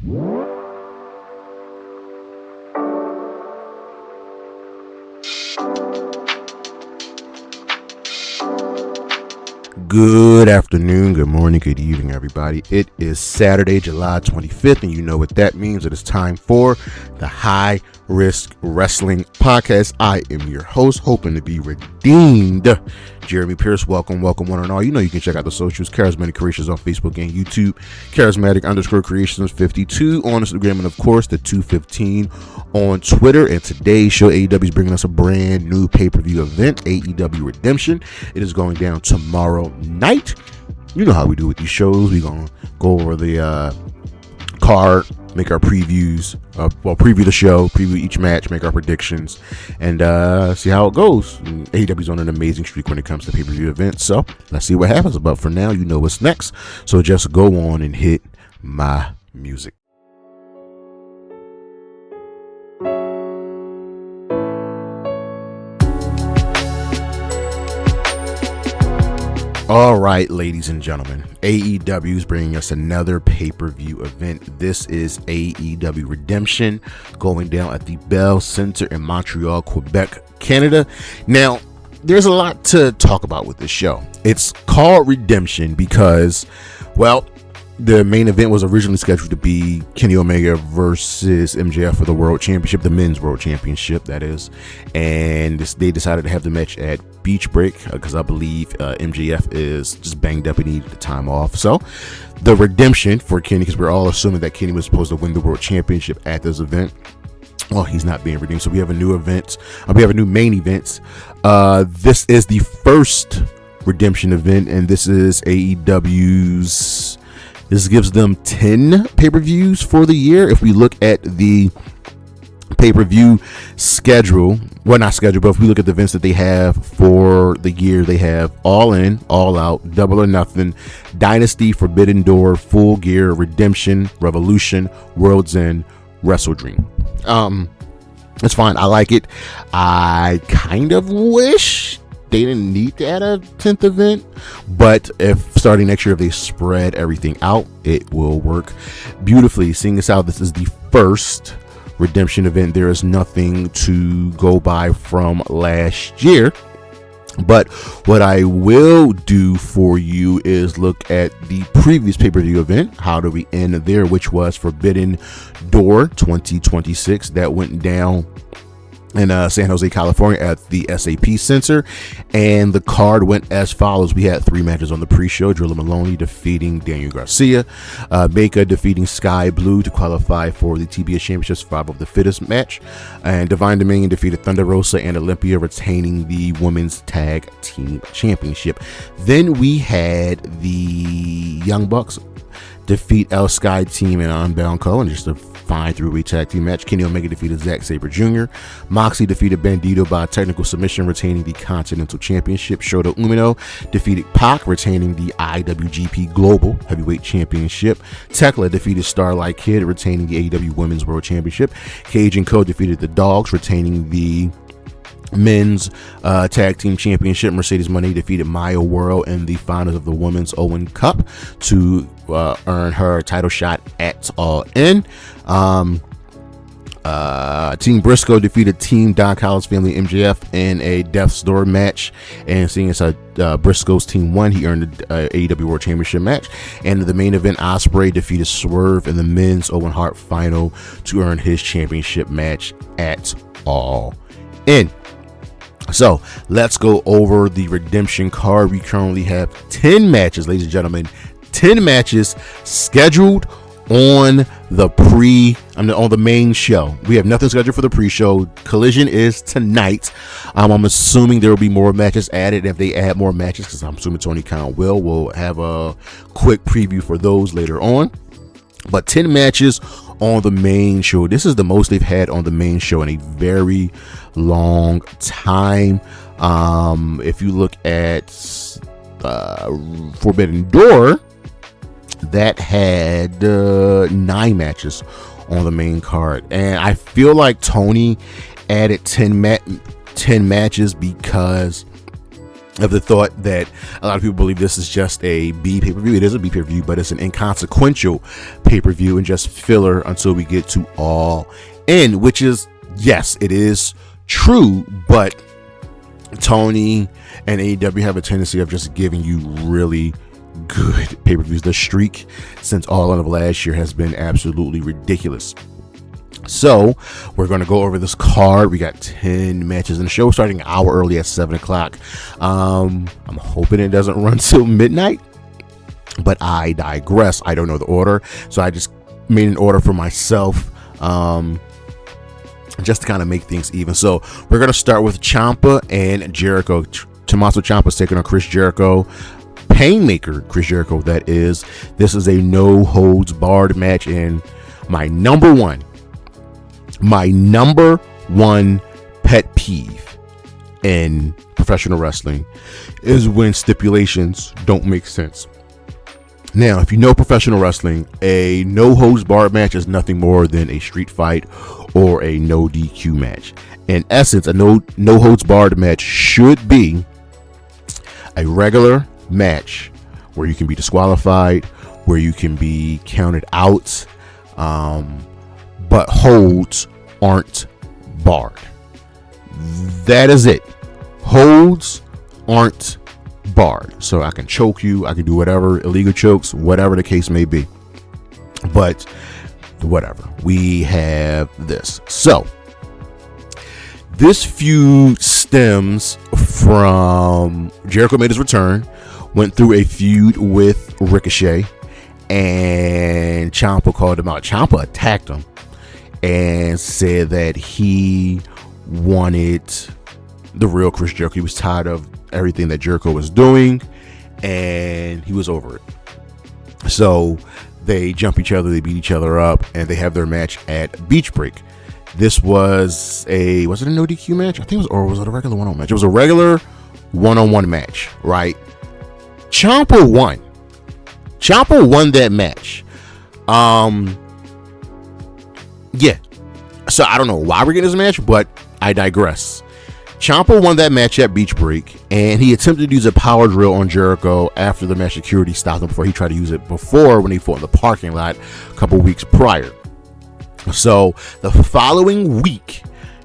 Good afternoon, good morning, good evening, everybody. It is Saturday, July 25th, and you know what that means. It is time for the High Risk Wrestling Podcast. I am your host, hoping to be redeemed, Jeremy Pierce. Welcome one and all. You know you can check out the socials, Charismatic Creations on Facebook and YouTube, Charismatic_Creations 52 on Instagram, and of course the 215 on Twitter. And today's show, AEW is bringing us a brand new pay-per-view event, AEW Redemption. It is going down tomorrow night. You know how we do with these shows. We're going to go over the card, make our previews, preview the show, preview each match, make our predictions, and see how it goes. AEW's on an amazing streak when it comes to pay-per-view events, so let's see what happens. But for now, you know what's next, so just go on and hit my music. All right, ladies and gentlemen, AEW is bringing us another pay-per-view event. This is AEW Redemption, going down at the Bell Center in Montreal, Quebec, Canada. Now, there's a lot to talk about with this show. It's called Redemption because, well, the main event was originally scheduled to be Kenny Omega versus MJF for the World Championship, the Men's World Championship, that is. And they decided to have the match at Beach Break because I believe MJF is just banged up and needed the time off. So the redemption for Kenny, because we're all assuming that Kenny was supposed to win the World Championship at this event. Well, he's not being redeemed. So we have a new event. We have a new main event. This is the first redemption event, and this is AEW's. This gives them 10 pay-per-views for the year. If we look at the pay-per-view schedule, well, not schedule, but if we look at the events that they have for the year, they have All In, All Out, Double or Nothing, Dynasty, Forbidden Door, Full Gear, Redemption, Revolution, World's End, Wrestle Dream. It's fine. I like it. I kind of wish they didn't need to add a 10th event, but if starting next year, if they spread everything out, it will work beautifully. Seeing as how this is the first redemption event, there is nothing to go by from last year. But what I will do for you is look at the previous pay-per-view event. How do we end there? Which was Forbidden Door 2026. That went down in San Jose, California at the SAP Center, and the card went as follows. We had 3 matches on the pre-show. Drilla Maloney defeating Daniel Garcia, Baker defeating Sky Blue to qualify for the TBS Championship Survival of the Fittest match, and Divine Dominion defeated Thunder Rosa and Olympia, retaining the Women's Tag Team Championship. Then we had the Young Bucks defeat El Sky Team and Unbound Co. and just a fine 3-way tag team match. Kenny Omega defeated Zack Sabre Jr. Moxley defeated Bandito by technical submission, retaining the Continental Championship. Shota Umino defeated Pac, retaining the IWGP Global Heavyweight Championship. Tekla defeated Starlight Kid, retaining the AEW Women's World Championship. Cage and Co defeated the Dogs, retaining the Men's Tag Team Championship. Mercedes Moné defeated Maya World in the finals of the Women's Owen Cup to earn her title shot at All In. Team Briscoe defeated Team Don Callis Family MJF in a Death's Door match, and seeing as Briscoe's team won, he earned the AEW World Championship match. And in the main event, Ospreay defeated Swerve in the Men's Owen Hart final to earn his championship match at All In. So let's go over the redemption card. We currently have 10 matches, ladies and gentlemen, 10 matches scheduled on the main show. We have nothing scheduled for the pre-show. Collision is tonight. I'm assuming there will be more matches added. If they add more matches, because I'm assuming Tony Khan we'll have a quick preview for those later on. But 10 matches on the main show. This is the most they've had on the main show in a very long time. If you look at Forbidden Door, that had 9 matches on the main card, and I feel like Tony added 10 matches because of the thought that a lot of people believe this is just a B pay-per-view. It is a B pay-per-view, but it's an inconsequential pay-per-view and just filler until we get to All In, which is, yes, it is true, but Tony and AEW have a tendency of just giving you really good pay-per-views. The streak since All In of last year has been absolutely ridiculous. So we're going to go over this card. We got 10 matches in the show, starting an hour early at 7 o'clock. I'm hoping it doesn't run till midnight, but I digress. I don't know the order, so I just made an order for myself, just to kind of make things even. So we're going to start with Ciampa and Jericho. Tommaso Ciampa's taking on Chris Jericho. Painmaker Chris Jericho, that is. This is a no holds barred match, and my number one pet peeve in professional wrestling is when stipulations don't make sense. Now, if you know professional wrestling, a no holds barred match is nothing more than a street fight or a no DQ match. In essence, a no holds barred match should be a regular match where you can be disqualified, where you can be counted out, but holds aren't barred. That is it. Holds aren't barred. So I can choke you, I can do whatever, illegal chokes, whatever the case may be. But whatever. We have this. So this feud stems from Jericho made his return, went through a feud with Ricochet, and Ciampa called him out. Ciampa attacked him and said that he wanted the real Chris Jericho. He was tired of everything that Jericho was doing, and he was over it. So they jump each other, they beat each other up, and they have their match at Beach Break. This was was it a no DQ match? I think it was, or was it a regular one-on-one match? It was a regular one-on-one match, right? Ciampa won. Ciampa won that match. Yeah. So I don't know why we're getting this match, but I digress. Ciampa won that match at Beach Break, and he attempted to use a power drill on Jericho after the match security stopped him before he tried to use it before when he fought in the parking lot a couple weeks prior. So the following week,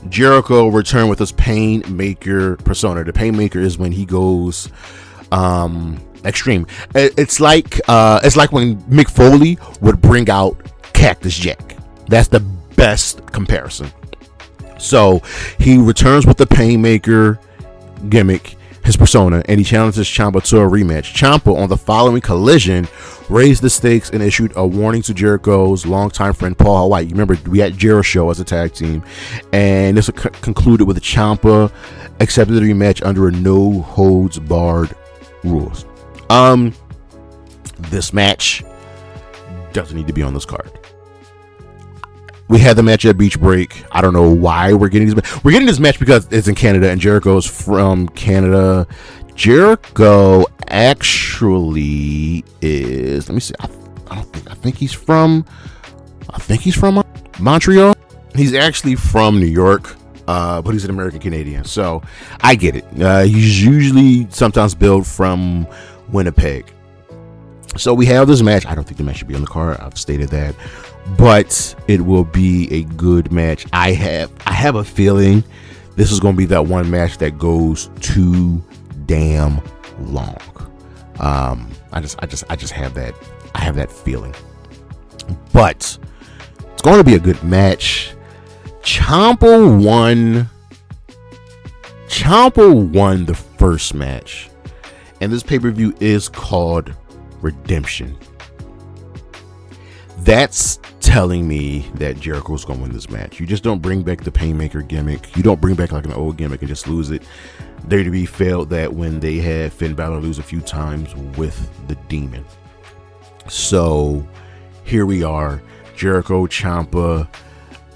Jericho returned with his Painmaker persona. The Painmaker is when he goes extreme. It's like when Mick Foley would bring out Cactus Jack. That's the best comparison. So he returns with the Painmaker gimmick, his persona, and he challenges Ciampa to a rematch. Ciampa, on the following Collision, raised the stakes and issued a warning to Jericho's longtime friend Paul White. You remember we had Jericho as a tag team, and this concluded with Ciampa accepted the rematch under a no holds barred rules. This match doesn't need to be on this card. We had the match at Beach Break. I don't know why we're getting this. We're getting this match because it's in Canada and Jericho's from Canada. Jericho actually is. Let me see. I think he's from Montreal. He's actually from New York, but he's an American Canadian. So I get it. He's usually sometimes billed from Winnipeg. So we have this match. I don't think the match should be on the card. I've stated that. But it will be a good match. I have a feeling this is going to be that one match that goes too damn long. I just have that. I have that feeling. But it's going to be a good match. Ciampa won the first match, and this pay-per-view is called Redemption. That's telling me that Jericho's going to win this match. You just don't bring back the Painmaker gimmick. You don't bring back like an old gimmick and just lose it. WWE failed that when they had Finn Balor lose a few times with the Demon. So here we are, Jericho, Ciampa.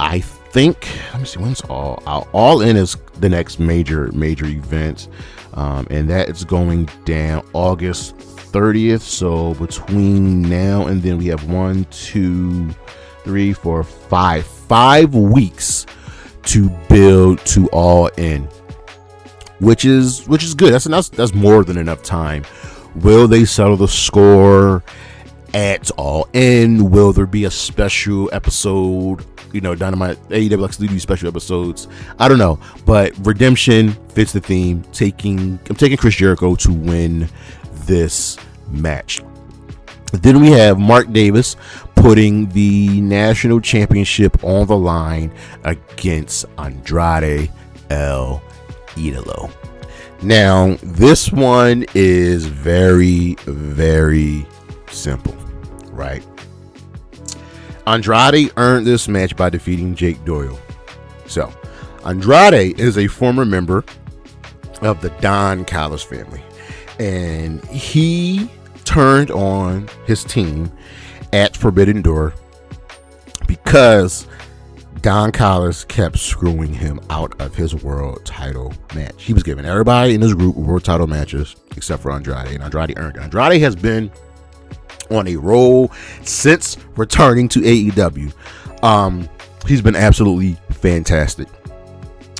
I think, let me see, when's All In is the next major event, and that is going down August 30th. So between now and then we have 1, 2, 3, 4, 5 weeks to build to All In. which is good. That's more than enough time. Will they settle the score at All In? Will there be a special episode? Dynamite, AEW likes to do special episodes. I don't know, but Redemption fits the theme. I'm taking Chris Jericho to win this match. Then we have Mark Davis putting the national championship on the line against Andrade El Idolo. Now, this one is very, very simple, right? Andrade earned this match by defeating Jake Doyle. So, Andrade is a former member of the Don Callis family, and he turned on his team at Forbidden Door because Don Callis kept screwing him out of his world title match. He was giving everybody in his group world title matches except for Andrade, and Andrade earned it. Andrade has been on a roll since returning to AEW. He's been absolutely fantastic.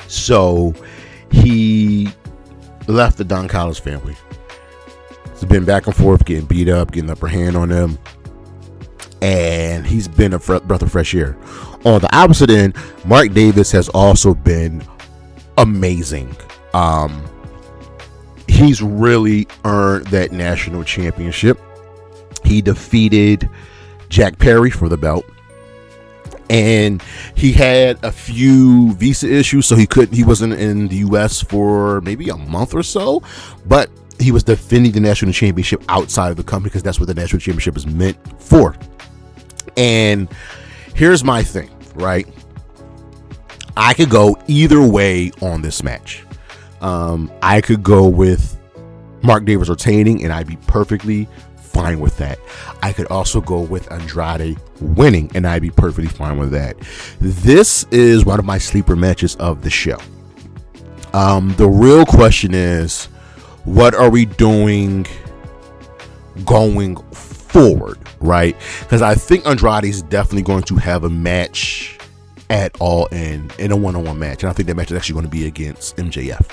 So he left the Don Callis family. He's been back and forth, getting beat up, getting the upper hand on them, and he's been a breath of fresh air. On the opposite end, Mark Davis has also been amazing. He's really earned that national championship. He defeated Jack Perry for the belt, and he had a few visa issues, so he wasn't in the US for maybe a month or so, but he was defending the national championship outside of the company because that's what the national championship is meant for. And here's my thing, right? I could go either way on this match. I could go with Mark Davis retaining, and I'd be perfectly fine with that. I could also go with Andrade winning, and I'd be perfectly fine with that. This is one of my sleeper matches of the show. The real question is, what are we doing going forward, right? Because I think Andrade is definitely going to have a match at All In a one-on-one match, and I think that match is actually going to be against MJF,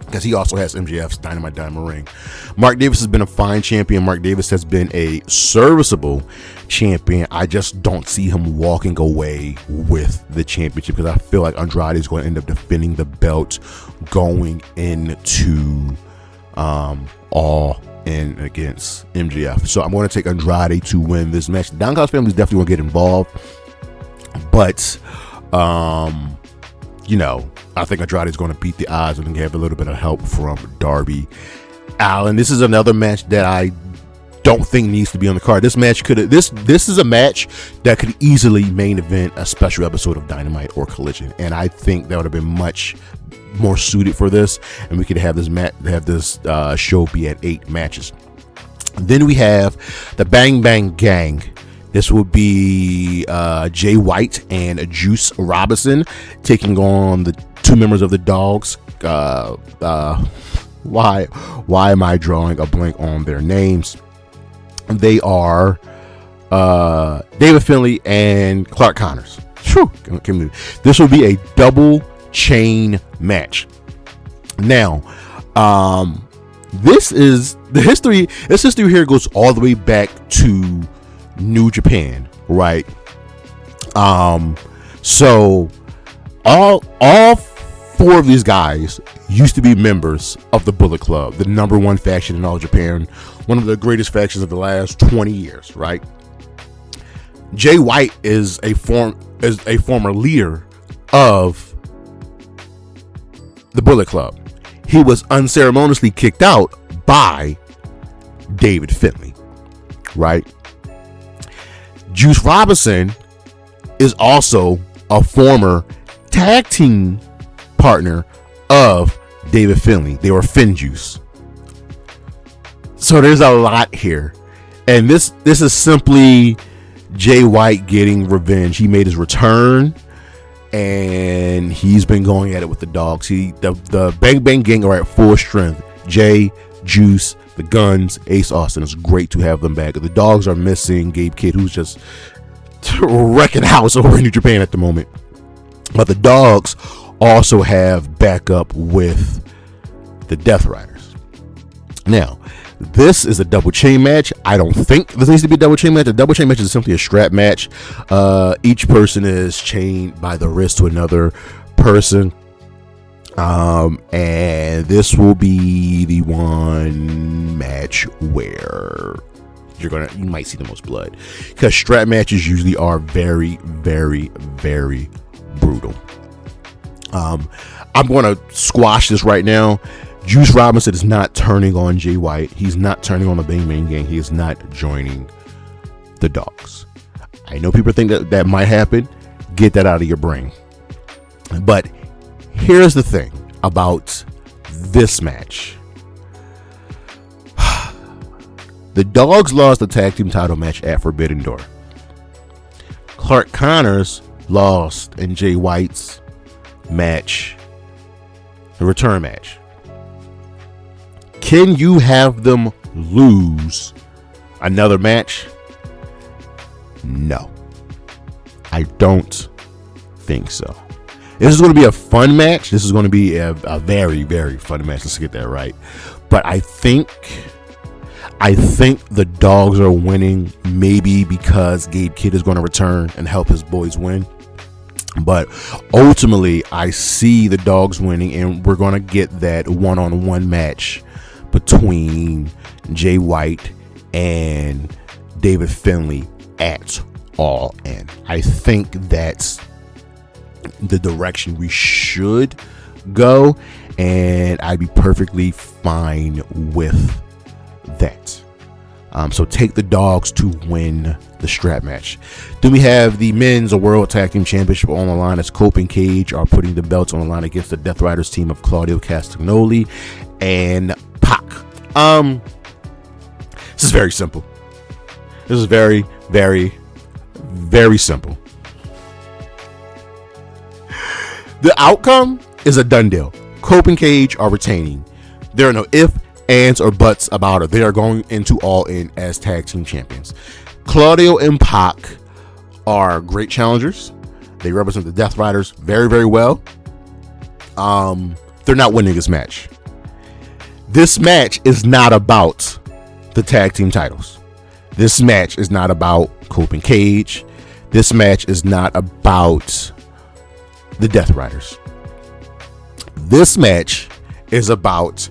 because he also has MJF's Dynamite Diamond ring. Mark Davis has been a fine champion. Mark Davis has been a serviceable champion. I just don't see him walking away with the championship, because I feel like Andrade is going to end up defending the belt going into All In against MJF. So I'm going to take Andrade to win this match. The Don Callis family is definitely going to get involved, but I think Andrade is going to beat the odds and have a little bit of help from Darby Allin. This is another match that I don't think needs to be on the card. This match this is a match that could easily main event a special episode of Dynamite or Collision, and I think that would have been much more suited for this, and we could have this show be at 8 matches. Then we have the Bang Bang Gang. This will be Jay White and Juice Robinson taking on the 2 members of the Dogs. Why am I drawing a blank on their names? They are David Finlay and Clark Connors. Whew, this will be a double chain match. Now, this is the history. This history here goes all the way back to New Japan, right? So all 4 of these guys used to be members of the Bullet Club, the #1 faction in all Japan, one of the greatest factions of the last 20 years, right? Jay White is a former leader of the Bullet Club. He was unceremoniously kicked out by David Finlay, right? Juice Robinson is also a former tag team partner of David Finlay. They were Finjuice. So there's a lot here, and this is simply Jay White getting revenge. He made his return, and he's been going at it with the Dogs. The Bang Bang Gang are at full strength. Jay, Juice, the Guns, Ace Austin. It's great to have them back. The Dogs are missing Gabe Kidd, who's just wrecking house over in New Japan at the moment. But the Dogs also have backup with the Death Riders. Now, this is a double chain match. I don't think this needs to be a double chain match. A double chain match is simply a strap match. Each person is chained by the wrist to another person. And this will be the one match where you might see the most blood, because strap matches usually are very, very, very brutal. I'm going to squash this right now. Juice Robinson is not turning on Jay White. He's not turning on the Bang Bang Gang. He is not joining the Dogs. I know people think that might happen. Get that out of your brain. But here's the thing about this match. The Dogs lost the tag team title match at Forbidden Door. Clark Connors lost in Jay White's match, the return match. Can you have them lose another match? No, I don't think so. This is going to be a fun match. This is going to be a very, very fun match. Let's get that right. But I think the Dogs are winning, maybe because Gabe Kidd is going to return and help his boys win. But ultimately, I see the Dogs winning, and we're going to get that one-on-one match between Jay White and David Finlay at All In. I think that's the direction we should go, and I'd be perfectly fine with that. So take the Dogs to win the strap match. Then we have the men's World Tag Team Championship on the line, as Cope and Cage are putting the belts on the line against the Death Riders team of Claudio, Castagnoli, and Pac. This is very simple. This is very, very, very simple. The outcome is a done deal. Cope and Cage are retaining. There are no ifs, ands, or buts about it. They are going into All In as tag team champions. Claudio and Pac are great challengers. They represent the Death Riders very, very well. They're not winning this match. This match is not about the tag team titles. This match is not about Cope and Cage. This match is not about the Death Riders. This match is about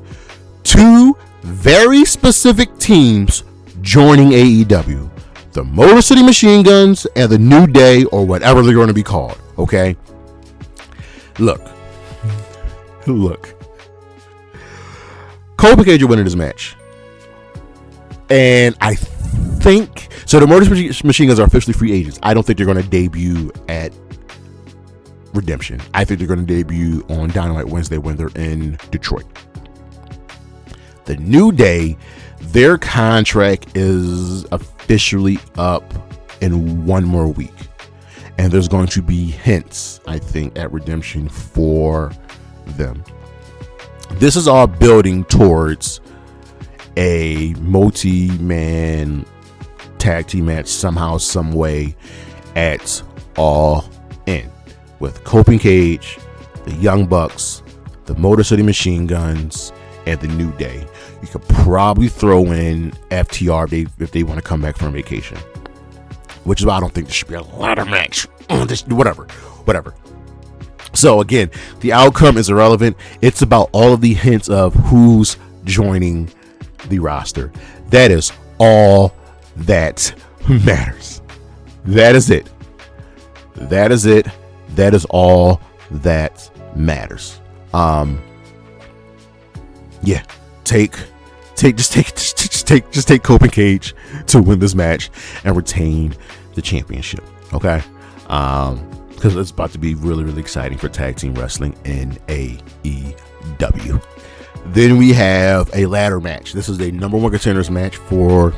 two very specific teams joining AEW. The Motor City Machine Guns and the New Day, or whatever they're going to be called. Okay? Look. Cope and Cage are winning this match. And I think... So the Motor City Machine Guns are officially free agents. I don't think they're going to debut at Redemption. I think they're going to debut on Dynamite Wednesday when they're in Detroit. The New Day, their contract is officially up in one more week. And there's going to be hints, I think, at Redemption for them. This is all building towards a multi-man tag team match somehow, some way at All In, with Cope and Cage, the Young Bucks, the Motor City Machine Guns, and the New Day. You could probably throw in FTR if they want to come back from vacation, which is why I don't think there should be a ladder match. Whatever. So again, the outcome is irrelevant. It's about all of the hints of who's joining the roster. That is all that matters. That is it. That is all that matters. Yeah. Just take Cope and Cage to win this match and retain the championship. Okay. Because it's about to be really, really exciting for tag team wrestling in AEW. Then we have a ladder match. This is a number one contenders match for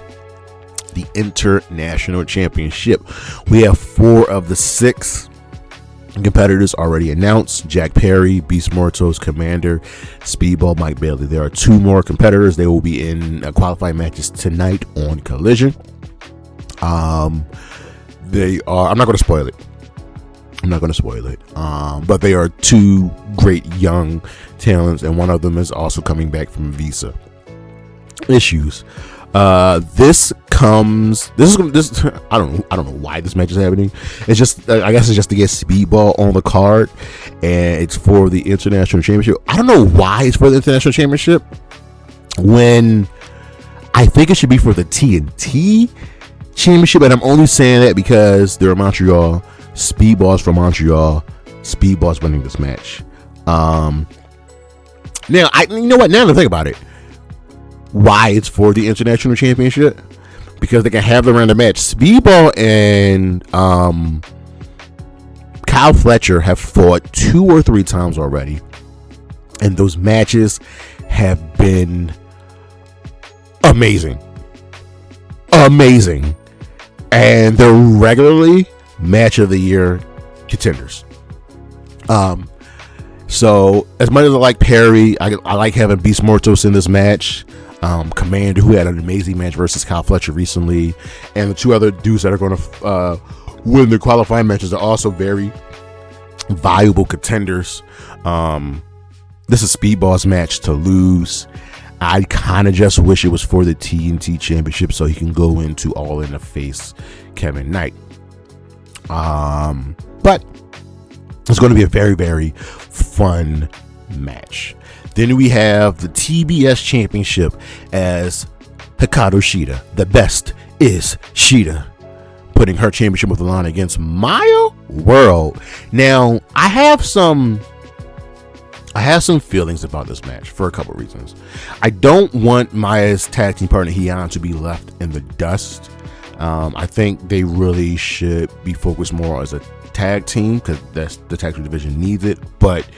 the International Championship. We have 4 of the 6 competitors already announced: Jack Perry, Beast Mortos, Komander, Speedball, Mike Bailey. There are 2 more competitors. They will be in qualifying matches tonight on Collision. They are, I'm not going to spoil it. I'm not going to spoil it, but they are two great young talents, and one of them is also coming back from visa issues. This I don't know why this match is happening. It's just, I guess it's just to get Speedball on the card, and it's for the International Championship. I don't know why it's for the International Championship when I think it should be for the TNT Championship, and I'm only saying that because they're in Montreal. Speedball's from Montreal. Speedball's winning this match. Now you know what? Now that I think about it, why it's for the International Championship? Because they can have the random match. Speedball and Kyle Fletcher have fought 2 or 3 times already, and those matches have been amazing, and they're regularly match of the year contenders. So as much as I like Perry, I like having Beast Mortos in this match. Komander, who had an amazing match versus Kyle Fletcher recently, and the 2 other dudes that are going to win the qualifying matches are also very viable contenders. This is Speedball's match to lose. I kind of just wish it was for the TNT Championship so he can go into All In to face Kevin Knight. But it's going to be a very, very fun match. Then we have the TBS Championship as Hikaru Shida. The best is Shida, putting her championship with the line against Maya World. Now, I have some feelings about this match for a couple of reasons. I don't want Maya's tag team partner Heian to be left in the dust. I think they really should be focused more as a tag team because that's the tag team division needs it. But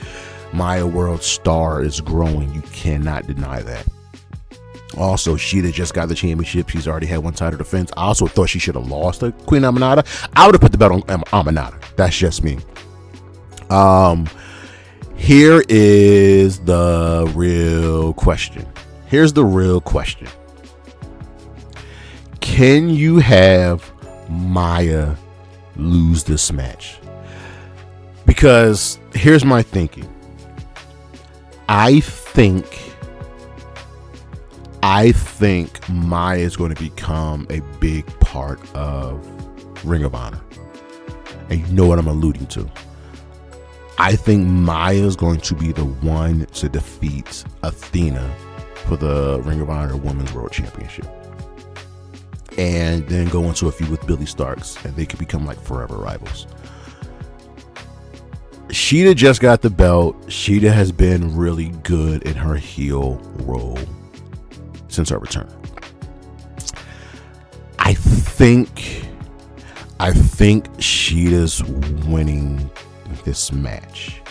Maya World's star is growing. You cannot deny that. Also, Shida just got the championship. She's already had one title defense. I also thought she should have lost to Queen Aminata. I would have put the belt on Aminata. That's just me. Here is the real question. Can you have Maya lose this match? Because here's my thinking. I think Maya is going to become a big part of Ring of Honor. And you know what I'm alluding to. I think Maya is going to be the one to defeat Athena for the Ring of Honor Women's World Championship. And then go into a feud with Billy Starks, and they could become like forever rivals. Shida just got the belt. Shida has been really good in her heel role since her return. I think Shida's winning this match,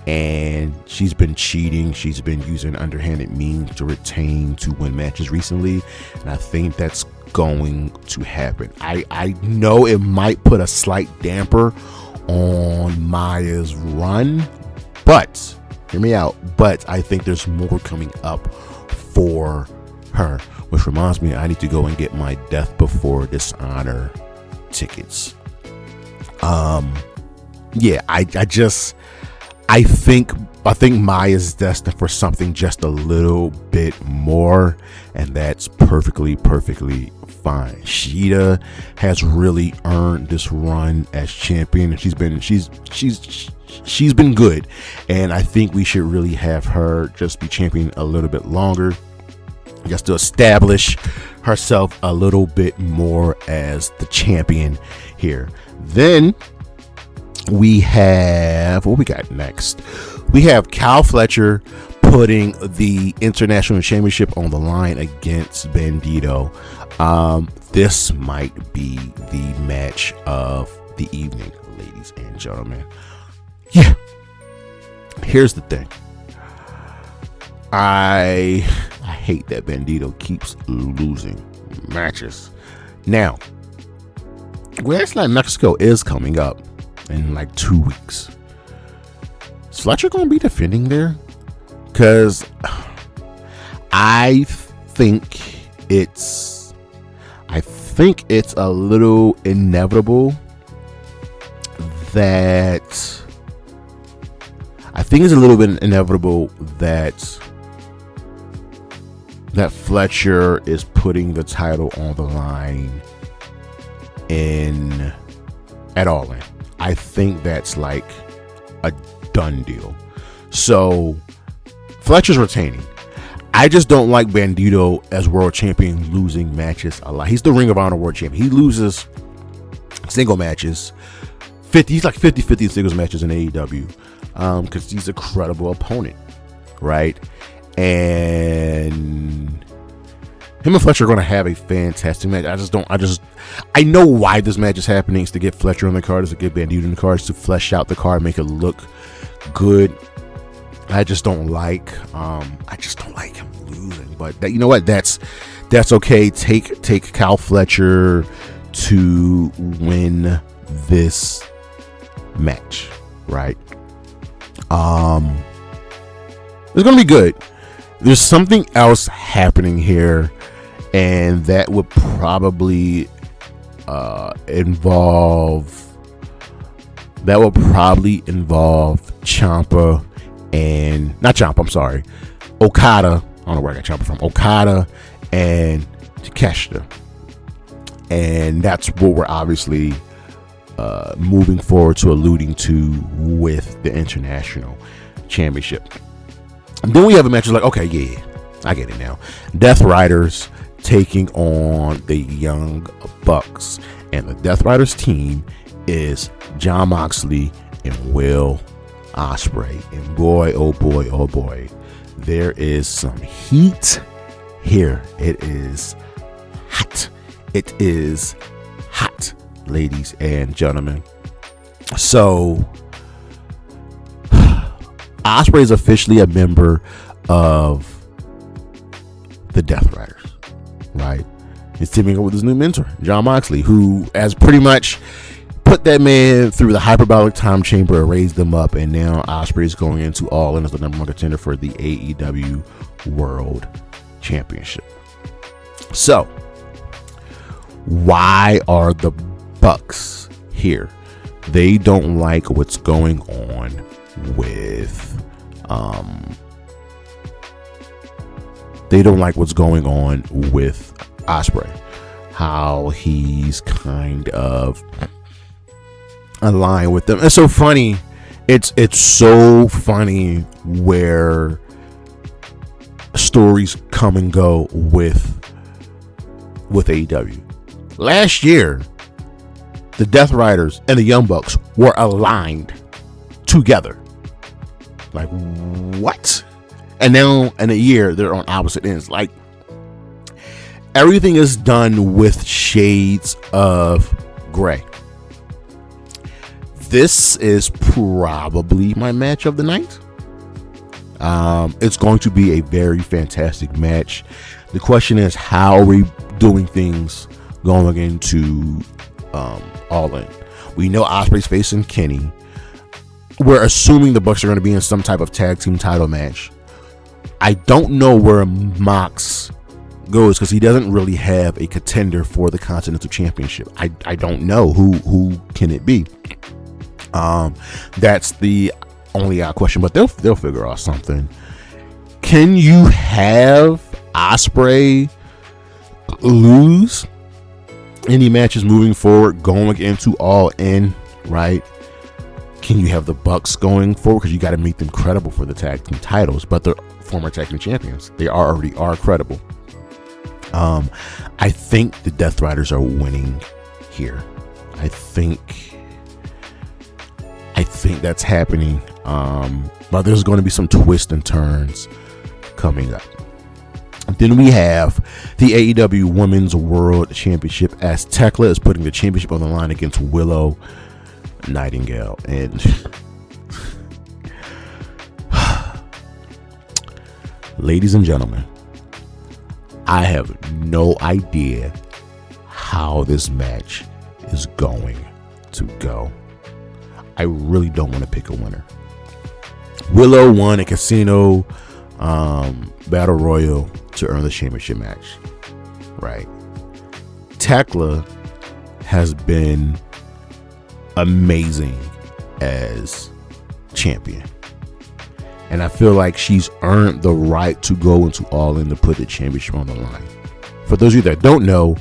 and she's been cheating. She's been using underhanded means to win matches recently, and I think that's going to happen. I know it might put a slight damper on Maya's run, but hear me out. But I think there's more coming up for her, which reminds me, I need to go and get my Death Before Dishonor tickets. Yeah, I think Maya's destined for something just a little bit more, and that's perfectly fine. Shida has really earned this run as champion, and she's been good, and I think we should really have her just be champion a little bit longer, just to establish herself a little bit more as the champion here. Then we have, what we got next? We have Kyle Fletcher putting the International Championship on the line against Bandito. This might be the match of the evening, ladies and gentlemen. Yeah. Here's the thing. I hate that Bandito keeps losing matches. Now, Last Night Mexico is coming up in like 2 weeks. Is Fletcher going to be defending there? Because I think it's a little inevitable that it's a little bit inevitable that Fletcher is putting the title on the line at All In. I think that's like a done deal. So Fletcher's retaining. I just don't like Bandito as world champion losing matches a lot. He's the Ring of Honor world champion. He loses single matches. He's like 50-50 in singles matches in AEW because he's a credible opponent, right? And him and Fletcher are going to have a fantastic match. I know why this match is happening. It's to get Fletcher on the card, it's to get Bandito on the card, it's to flesh out the card, make it look good. I just don't like him losing. But you know what? That's okay. Take Cal Fletcher to win this match, right? It's gonna be good. There's something else happening here, and that would probably involve Ciampa and not Ciampa. I'm sorry, Okada. I don't know where I got Ciampa from. Okada and Takeshita, and that's what we're obviously moving forward to, alluding to with the International Championship. And then we have a match like, okay, yeah, I get it now. Death Riders taking on the Young Bucks, and the Death Riders team is Jon Moxley and Will Ospreay. And boy, oh boy, oh boy, there is some heat here. It is hot. It is hot, ladies and gentlemen. So Ospreay is officially a member of the Death Riders, right? He's teaming up with his new mentor, Jon Moxley, who has pretty much put that man through the hyperbolic time chamber and raised him up. And now Ospreay is going into All In as the number one contender for the AEW World Championship. So why are the Bucks here? They don't like what's going on with Ospreay, how he's kind of aligned with them. It's so funny. It's so funny where stories come and go with AEW. Last year, the Death Riders and the Young Bucks were aligned together. Like, what? And now in a year, they're on opposite ends. Like, everything is done with shades of gray. This is probably my match of the night. It's going to be a very fantastic match. The question is, how are we doing things going into All In? We know Ospreay's facing Kenny. We're assuming the Bucks are going to be in some type of tag team title match. I don't know where Mox goes because he doesn't really have a contender for the Continental Championship. I don't know who can it be. That's the only question, but they'll figure out something. Can you have Ospreay lose any matches moving forward going into All In, right? Can you have the Bucks going forward? Because you got to make them credible for the tag team titles, but they're former tag team champions. They already are credible. I think the Death Riders are winning here. I think that's happening. But there's going to be some twists and turns coming up. Then we have the AEW Women's World Championship, as Tekla is putting the championship on the line against Willow Nightingale. And ladies and gentlemen, I have no idea how this match is going to go. I really don't want to pick a winner. Willow won a casino battle royal to earn the championship match, right? Tekla has been amazing as champion. And I feel like she's earned the right to go into All In to put the championship on the line. For those of you that don't know,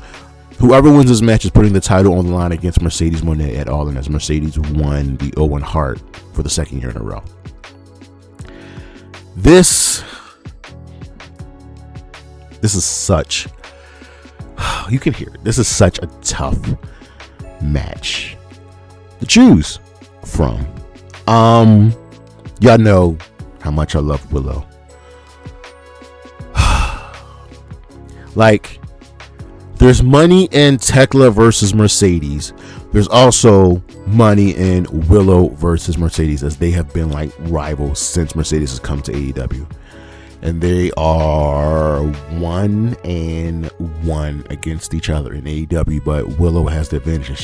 whoever wins this match is putting the title on the line against Mercedes Moné at All In, as Mercedes won the Owen Hart for the second year in a row. This is such, you can hear it, this is such a tough match to choose from. Y'all know how much I love Willow. Like, there's money in Tekla versus Mercedes. There's also money in Willow versus Mercedes, as they have been like rivals since Mercedes has come to AEW. And they are 1-1 against each other in AEW, but Willow has the advantage, and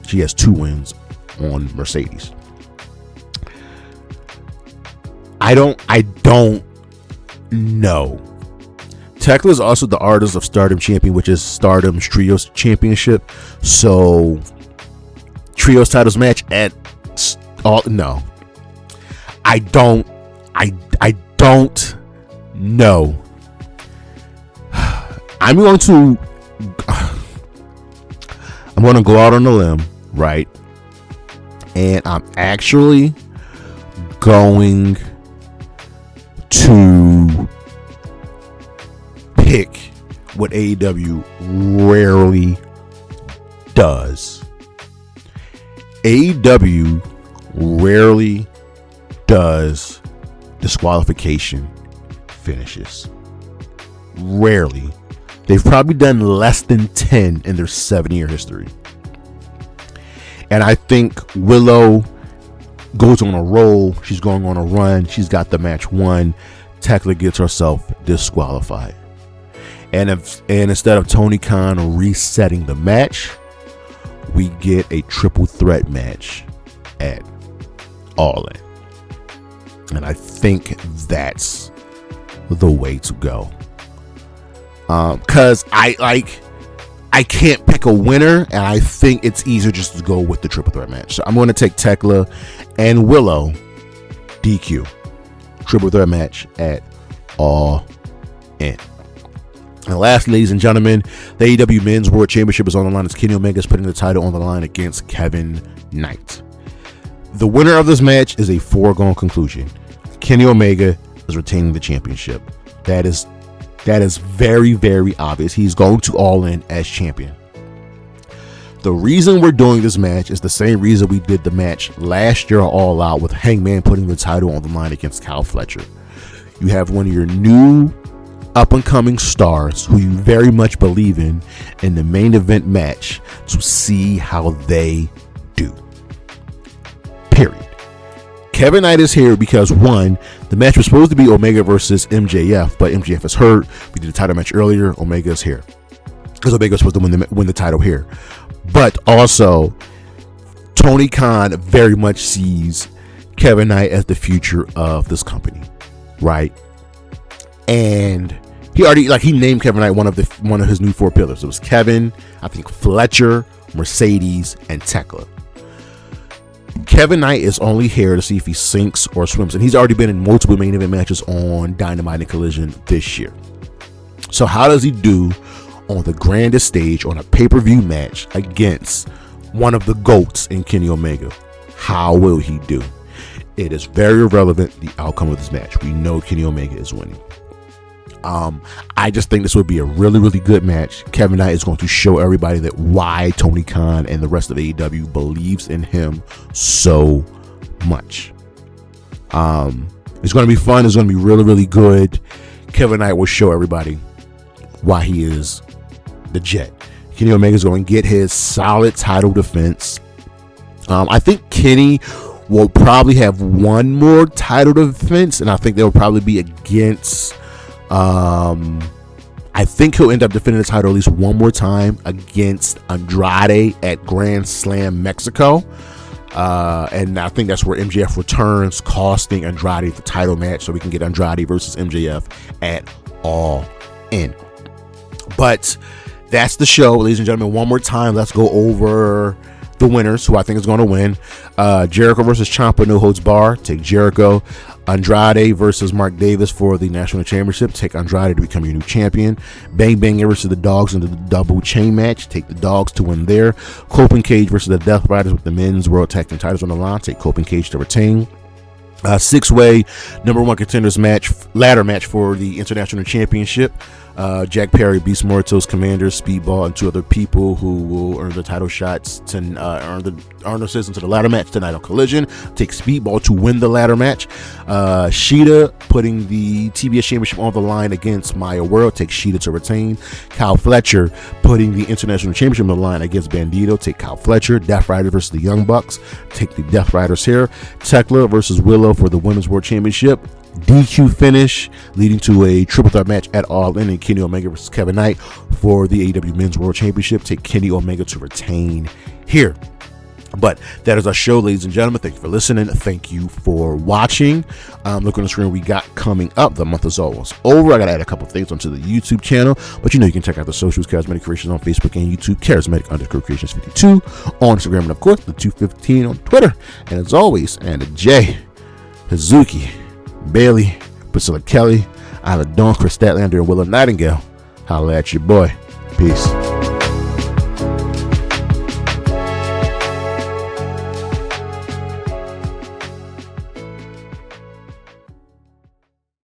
she has 2 wins on Mercedes. I don't know. Tekla is also the Artist of Stardom champion, which is Stardom's Trios Championship. So, Trios titles match at all. No, I don't know. I'm going to go out on a limb, right? And I'm actually going to pick what AEW rarely does. AEW rarely does disqualification finishes. Rarely. They've probably done less than 10 in their 7-year history. And I think Willow goes on a roll. She's going on a run. She's got the match won. Tekla gets herself disqualified. And instead of Tony Khan resetting the match, we get a triple threat match at All In. And I think that's the way to go. Because I can't pick a winner, and I think it's easier just to go with the triple threat match. So I'm going to take Tekla and Willow DQ. Triple threat match at All In. And last, ladies and gentlemen, the AEW Men's World Championship is on the line as Kenny Omega is putting the title on the line against Kevin Knight. The winner of this match is a foregone conclusion. Kenny Omega is retaining the championship. That is very, very obvious. He's going to All In as champion. The reason we're doing this match is the same reason we did the match last year All Out, with Hangman putting the title on the line against Kyle Fletcher. You have one of your new up-and-coming stars who you very much believe in the main event match to see how they do. Period. Kevin Knight is here because, one, the match was supposed to be Omega versus MJF, but MJF is hurt. We did a title match earlier. Omega is here because Omega was supposed to win the title here. But also, Tony Khan very much sees Kevin Knight as the future of this company, right? And he named Kevin Knight one of his new 4 pillars. It was Kevin, I think Fletcher, Mercedes, and Tekla. Kevin Knight is only here to see if he sinks or swims, and he's already been in multiple main event matches on Dynamite and Collision this year. So how does he do on the grandest stage on a pay-per-view match against one of the GOATs in Kenny Omega? How will he do? It is very irrelevant, the outcome of this match. We know Kenny Omega is winning. I just think this would be a really, really good match. Kevin Knight is going to show everybody that why Tony Khan and the rest of AEW believes in him so much. It's going to be fun. It's going to be really, really good. Kevin Knight will show everybody why he is the Jet. Kenny Omega is going to get his solid title defense. I think Kenny will probably have one more title defense, and I think they'll probably be against. I think he'll end up defending the title at least one more time against Andrade at Grand Slam Mexico. And I think that's where MJF returns, costing Andrade the title match, so we can get Andrade versus MJF at All In. But that's the show, ladies and gentlemen. One more time, let's go over the winners, who I think is going to win. Jericho versus Ciampa, no holds bar. Take Jericho. Andrade versus Mark Davis for the national championship. Take Andrade to become your new champion. Bang Bang versus the Dogs in the double chain match. Take the Dogs to win there. Copeland Cage versus the Death Riders with the men's world tag team titles on the line. Take Copeland Cage to retain. 6-way number one contenders match, ladder match for the international championship. Jack Perry beats Mortos, Komander, Speedball, and 2 other people who will earn the title shots to earn themselves into the ladder match tonight on Collision. Take Speedball to win the ladder match. Sheeta putting the TBS championship on the line against Maya World. Take Sheeta to retain. Kyle Fletcher putting the international championship on the line against Bandito. Take Kyle Fletcher. Death Rider versus the Young Bucks. Take the Death Riders here. Tekla versus Willow for the women's world championship. DQ finish leading to a triple threat match at All In, and Kenny Omega versus Kevin Knight for the AEW Men's World Championship. Take Kenny Omega to retain here. But that is our show, ladies and gentlemen. Thank you for listening. Thank you for watching. Look on the screen. We got coming up. The month is almost over. I got to add a couple things onto the YouTube channel, but you can check out the socials, Charismatic Creations on Facebook and YouTube, Charismatic_Creations 52 on Instagram, and of course the 215 on Twitter. And as always, and Jay, Hazuki, Bailey, Priscilla Kelly, Isla Dawn, Chris Statlander, and Willow Nightingale. Holla at your boy. Peace.